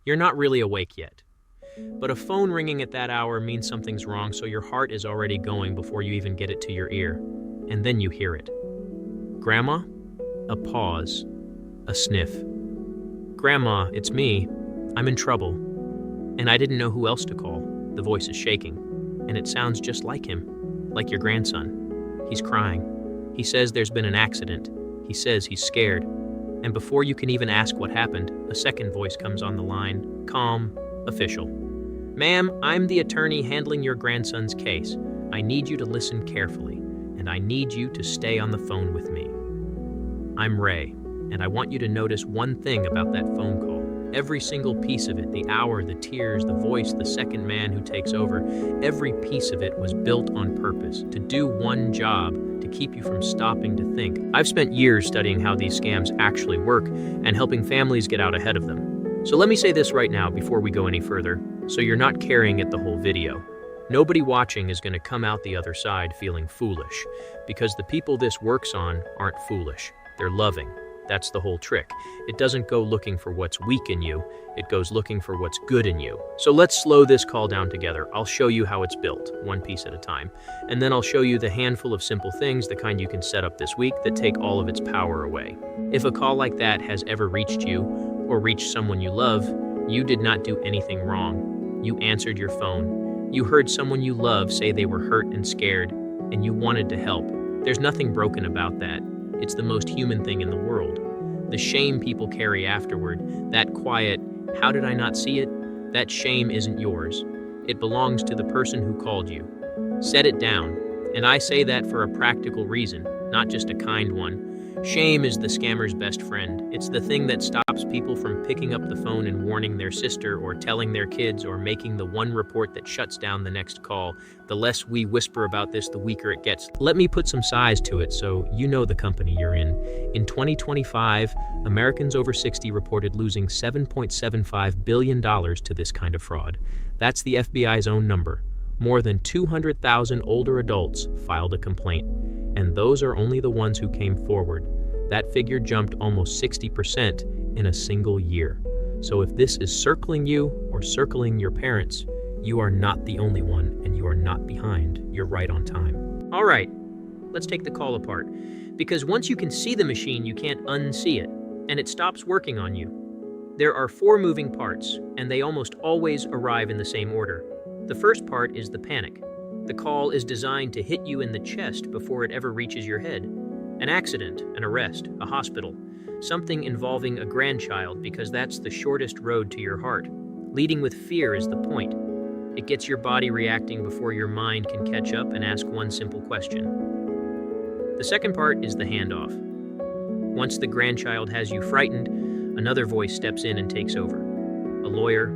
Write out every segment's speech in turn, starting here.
You're not really awake yet. But a phone ringing at that hour means something's wrong, so your heart is already going before you even get it to your ear. And then you hear it. Grandma? A pause. A sniff. Grandma, it's me. I'm in trouble. And I didn't know who else to call. The voice is shaking. And it sounds just like him. Like your grandson. He's crying. He says there's been an accident. He says he's scared. And before you can even ask what happened, a second voice comes on the line. Calm. Official. Ma'am, I'm the attorney handling your grandson's case. I need you to listen carefully, and I need you to stay on the phone with me. I'm Ray, and I want you to notice one thing about that phone call. Every single piece of it, the hour, the tears, the voice, the second man who takes over, every piece of it was built on purpose, to do one job, to keep you from stopping to think. I've spent years studying how these scams actually work and helping families get out ahead of them. So let me say this right now before we go any further, so you're not carrying it the whole video. Nobody watching is going to come out the other side feeling foolish, because the people this works on aren't foolish. They're loving. That's the whole trick. It doesn't go looking for what's weak in you, it goes looking for what's good in you. So let's slow this call down together. I'll show you how it's built, one piece at a time. And then I'll show you the handful of simple things, the kind you can set up this week, that take all of its power away. If a call like that has ever reached you, or reached someone you love, you did not do anything wrong. You answered your phone. You heard someone you love say they were hurt and scared, and you wanted to help. There's nothing broken about that. It's the most human thing in the world. The shame people carry afterward, that quiet, how did I not see it? That shame isn't yours. It belongs to the person who called you. Set it down. And I say that for a practical reason, not just a kind one. Shame is the scammer's best friend. It's the thing that stops people from picking up the phone and warning their sister or telling their kids or making the one report that shuts down the next call. The less we whisper about this, the weaker it gets. Let me put some size to it so you know the company you're in. In 2025, Americans over 60 reported losing $7.75 billion to this kind of fraud. That's the FBI's own number. More than 200,000 older adults filed a complaint, and those are only the ones who came forward. That figure jumped almost 60% in a single year. So if this is circling you or circling your parents, you are not the only one, and you are not behind. You're right on time. All right, let's take the call apart. Because once you can see the machine, you can't unsee it, and it stops working on you. There are 4 moving parts, and they almost always arrive in the same order. The first part is the panic. The call is designed to hit you in the chest before it ever reaches your head. An accident, an arrest, a hospital, something involving a grandchild, because that's the shortest road to your heart. Leading with fear is the point. It gets your body reacting before your mind can catch up and ask one simple question. The second part is the handoff. Once the grandchild has you frightened, another voice steps in and takes over. A lawyer,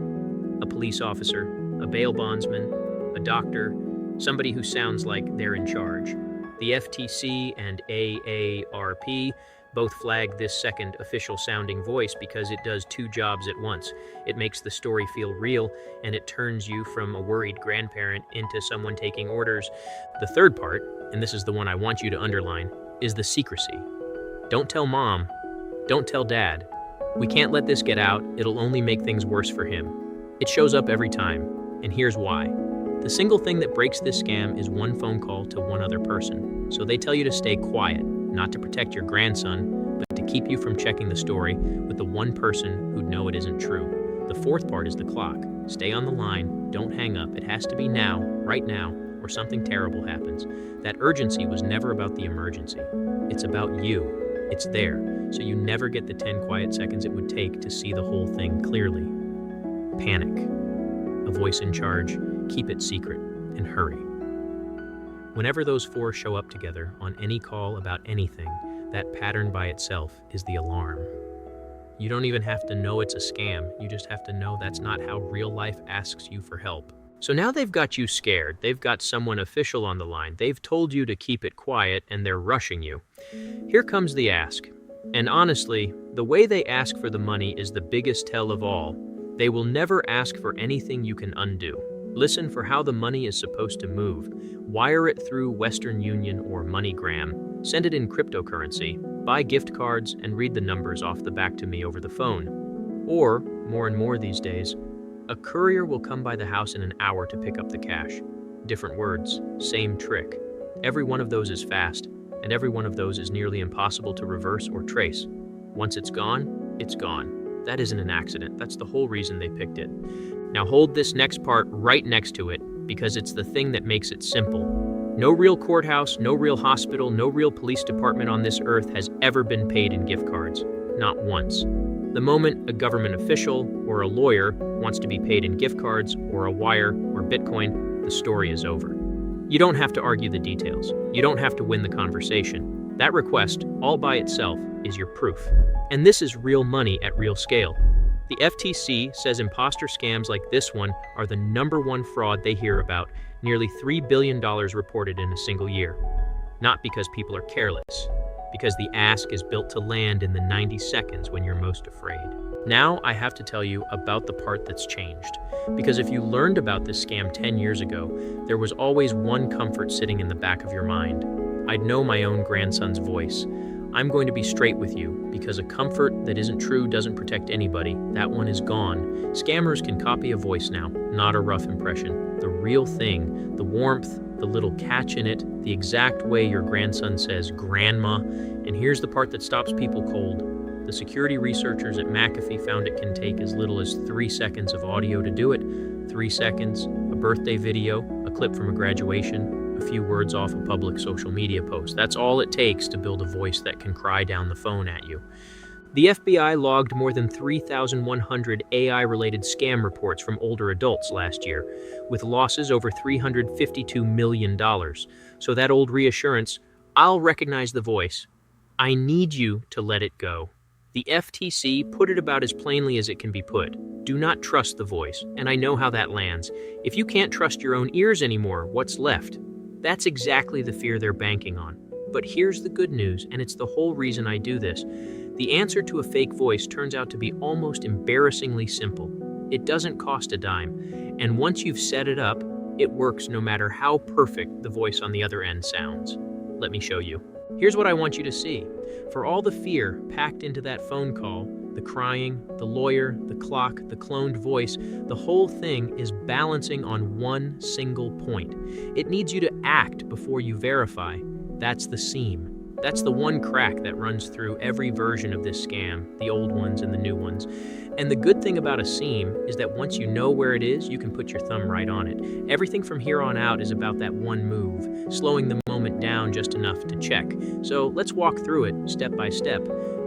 a police officer, a bail bondsman, a doctor, somebody who sounds like they're in charge. The FTC and AARP both flag this second official-sounding voice because it does 2 jobs at once. It makes the story feel real, and it turns you from a worried grandparent into someone taking orders. The third part, and this is the one I want you to underline, is the secrecy. Don't tell mom. Don't tell dad. We can't let this get out. It'll only make things worse for him. It shows up every time, and here's why. The single thing that breaks this scam is one phone call to one other person. So they tell you to stay quiet, not to protect your grandson, but to keep you from checking the story with the one person who'd know it isn't true. The fourth part is the clock. Stay on the line, don't hang up. It has to be now, right now, or something terrible happens. That urgency was never about the emergency. It's about you. It's there, so you never get the 10 quiet seconds it would take to see the whole thing clearly. Panic. A voice in charge. Keep it secret, and hurry. Whenever those 4 show up together on any call about anything, that pattern by itself is the alarm. You don't even have to know it's a scam. You just have to know that's not how real life asks you for help. So now they've got you scared. They've got someone official on the line. They've told you to keep it quiet, and they're rushing you. Here comes the ask. And honestly, the way they ask for the money is the biggest tell of all. They will never ask for anything you can undo. Listen for how the money is supposed to move. Wire it through Western Union or MoneyGram. Send it in cryptocurrency. Buy gift cards and read the numbers off the back to me over the phone. Or, more and more these days, a courier will come by the house in an hour to pick up the cash. Different words, same trick. Every one of those is fast, and every one of those is nearly impossible to reverse or trace. Once it's gone, it's gone. That isn't an accident. That's the whole reason they picked it. Now hold this next part right next to it, because it's the thing that makes it simple. No real courthouse, no real hospital, no real police department on this earth has ever been paid in gift cards. Not once. The moment a government official or a lawyer wants to be paid in gift cards or a wire or Bitcoin, the story is over. You don't have to argue the details. You don't have to win the conversation. That request, all by itself, is your proof. And this is real money at real scale. The FTC says imposter scams like this one are the #1 fraud they hear about, nearly $3 billion reported in a single year. Not because people are careless, because the ask is built to land in the 90 seconds when you're most afraid. Now I have to tell you about the part that's changed. Because if you learned about this scam 10 years ago, there was always one comfort sitting in the back of your mind. I'd know my own grandson's voice. I'm going to be straight with you, because a comfort that isn't true doesn't protect anybody. That one is gone. Scammers can copy a voice now, not a rough impression. The real thing, the warmth, the little catch in it, the exact way your grandson says, "Grandma." And here's the part that stops people cold. The security researchers at McAfee found it can take as little as 3 seconds of audio to do it. 3 seconds, a birthday video, a clip from a graduation, a few words off a public social media post. That's all it takes to build a voice that can cry down the phone at you. The FBI logged more than 3,100 AI-related scam reports from older adults last year, with losses over $352 million. So that old reassurance, "I'll recognize the voice. I need you to let it go." The FTC put it about as plainly as it can be put. Do not trust the voice, and I know how that lands. If you can't trust your own ears anymore, what's left? That's exactly the fear they're banking on. But here's the good news, and it's the whole reason I do this. The answer to a fake voice turns out to be almost embarrassingly simple. It doesn't cost a dime, and once you've set it up, it works no matter how perfect the voice on the other end sounds. Let me show you. Here's what I want you to see. For all the fear packed into that phone call, the crying, the lawyer, the clock, the cloned voice, the whole thing is balancing on one single point. It needs you to act before you verify. That's the seam. That's the one crack that runs through every version of this scam, the old ones and the new ones. And the good thing about a seam is that once you know where it is, you can put your thumb right on it. Everything from here on out is about that one move, slowing the moment down just enough to check. So let's walk through it step by step.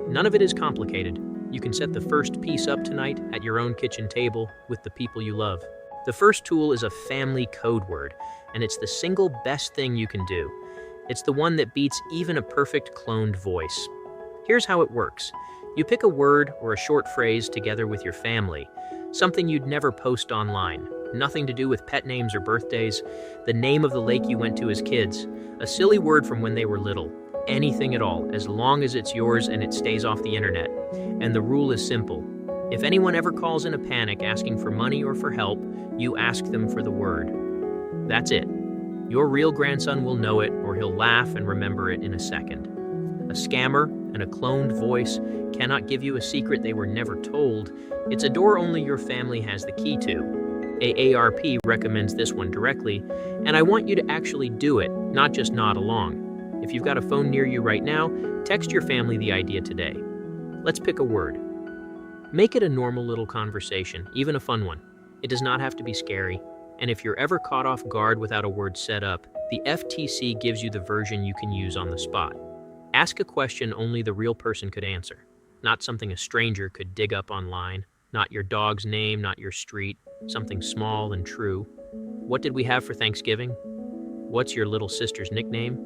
None of it is complicated. You can set the first piece up tonight at your own kitchen table with the people you love. The first tool is a family code word, and it's the single best thing you can do. It's the one that beats even a perfect cloned voice. Here's how it works. You pick a word or a short phrase together with your family, something you'd never post online, nothing to do with pet names or birthdays, the name of the lake you went to as kids, a silly word from when they were little, anything at all, as long as it's yours and it stays off the internet. And the rule is simple. If anyone ever calls in a panic asking for money or for help, you ask them for the word. That's it. Your real grandson will know it, or he'll laugh and remember it in a second. A scammer and a cloned voice cannot give you a secret they were never told. It's a door only your family has the key to. AARP recommends this one directly, and I want you to actually do it, not just nod along. If you've got a phone near you right now, text your family the idea today. Let's pick a word. Make it a normal little conversation, even a fun one. It does not have to be scary. And if you're ever caught off guard without a word set up, the FTC gives you the version you can use on the spot. Ask a question only the real person could answer, not something a stranger could dig up online, not your dog's name, not your street, something small and true. What did we have for Thanksgiving? What's your little sister's nickname?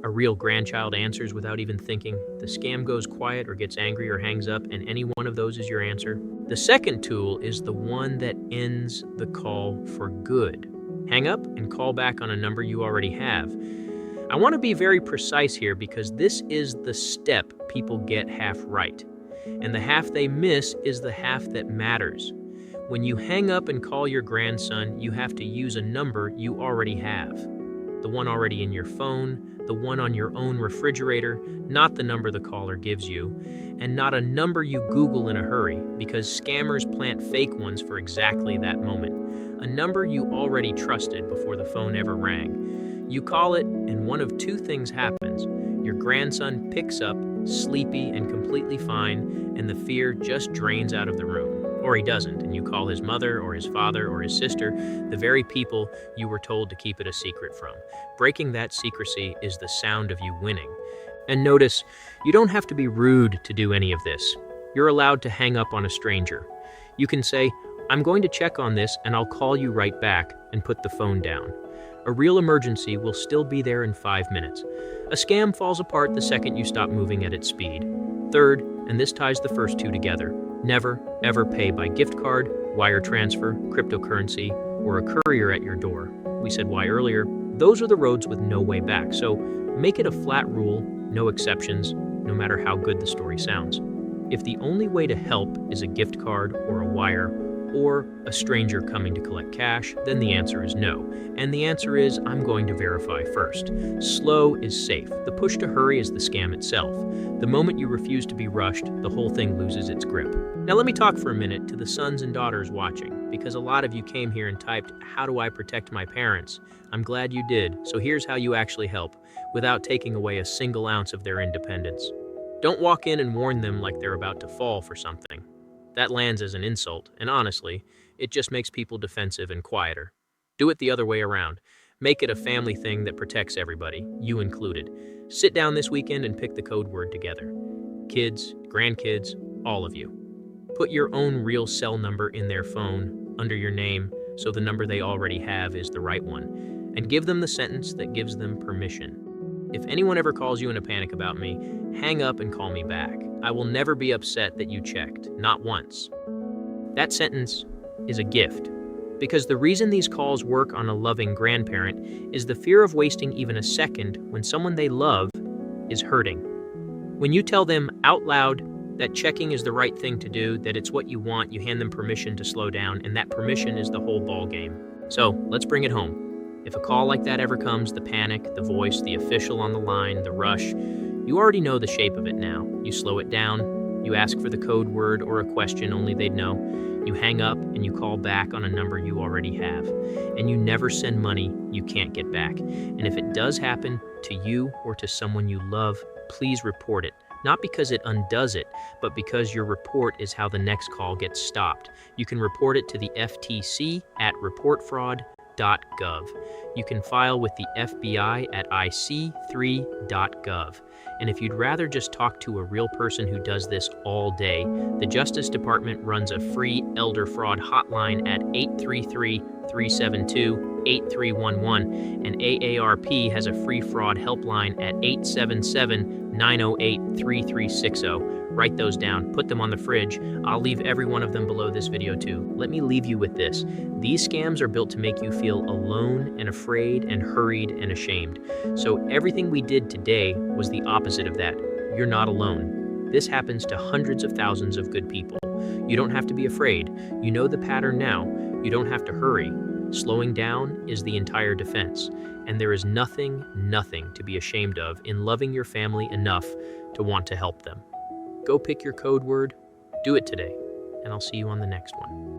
A real grandchild answers without even thinking. The scam goes quiet or gets angry or hangs up, and any one of those is your answer. The second tool is the one that ends the call for good. Hang up and call back on a number you already have. I want to be very precise here because this is the step people get half right. And the half they miss is the half that matters. When you hang up and call your grandson, you have to use a number you already have. The one already in your phone, the one on your own refrigerator, not the number the caller gives you, and not a number you Google in a hurry, because scammers plant fake ones for exactly that moment. A number you already trusted before the phone ever rang. You call it, and one of two things happens. Your grandson picks up, sleepy and completely fine, and the fear just drains out of the room. Or he doesn't, and you call his mother or his father or his sister, the very people you were told to keep it a secret from. Breaking that secrecy is the sound of you winning. And notice, you don't have to be rude to do any of this. You're allowed to hang up on a stranger. You can say, "I'm going to check on this and I'll call you right back," and put the phone down. A real emergency will still be there in 5 minutes. A scam falls apart the second you stop moving at its speed. Third, and this ties the first two together, never, ever pay by gift card, wire transfer, cryptocurrency, or a courier at your door. We said why earlier. Those are the roads with no way back, so make it a flat rule, no exceptions, no matter how good the story sounds. If the only way to help is a gift card or a wire, or a stranger coming to collect cash, then the answer is no. And the answer is, I'm going to verify first. Slow is safe. The push to hurry is the scam itself. The moment you refuse to be rushed, the whole thing loses its grip. Now let me talk for a minute to the sons and daughters watching, because a lot of you came here and typed, "How do I protect my parents?" I'm glad you did, so here's how you actually help, without taking away a single ounce of their independence. Don't walk in and warn them like they're about to fall for something. That lands as an insult, and honestly, it just makes people defensive and quieter. Do it the other way around. Make it a family thing that protects everybody, you included. Sit down this weekend and pick the code word together. Kids, grandkids, all of you. Put your own real cell number in their phone, under your name, so the number they already have is the right one. And give them the sentence that gives them permission. If anyone ever calls you in a panic about me, hang up and call me back. I will never be upset that you checked, not once. That sentence is a gift, because the reason these calls work on a loving grandparent is the fear of wasting even a second when someone they love is hurting. When you tell them out loud that checking is the right thing to do, that it's what you want, you hand them permission to slow down, and that permission is the whole ball game. So let's bring it home. If a call like that ever comes, the panic, the voice, the official on the line, the rush, you already know the shape of it now. You slow it down, you ask for the code word or a question only they'd know, you hang up and you call back on a number you already have, and you never send money you can't get back. And if it does happen to you or to someone you love, please report it. Not because it undoes it, but because your report is how the next call gets stopped. You can report it to the FTC at reportfraud.gov. You can file with the FBI at ic3.gov. And if you'd rather just talk to a real person who does this all day, the Justice Department runs a free elder fraud hotline at 833-372-8311, and AARP has a free fraud helpline at 877-908-3360. Write those down, put them on the fridge. I'll leave every one of them below this video too. Let me leave you with this. These scams are built to make you feel alone and afraid and hurried and ashamed. So everything we did today was the opposite of that. You're not alone. This happens to hundreds of thousands of good people. You don't have to be afraid. You know the pattern now. You don't have to hurry. Slowing down is the entire defense. And there is nothing to be ashamed of in loving your family enough to want to help them. Go pick your code word, do it today, and I'll see you on the next one.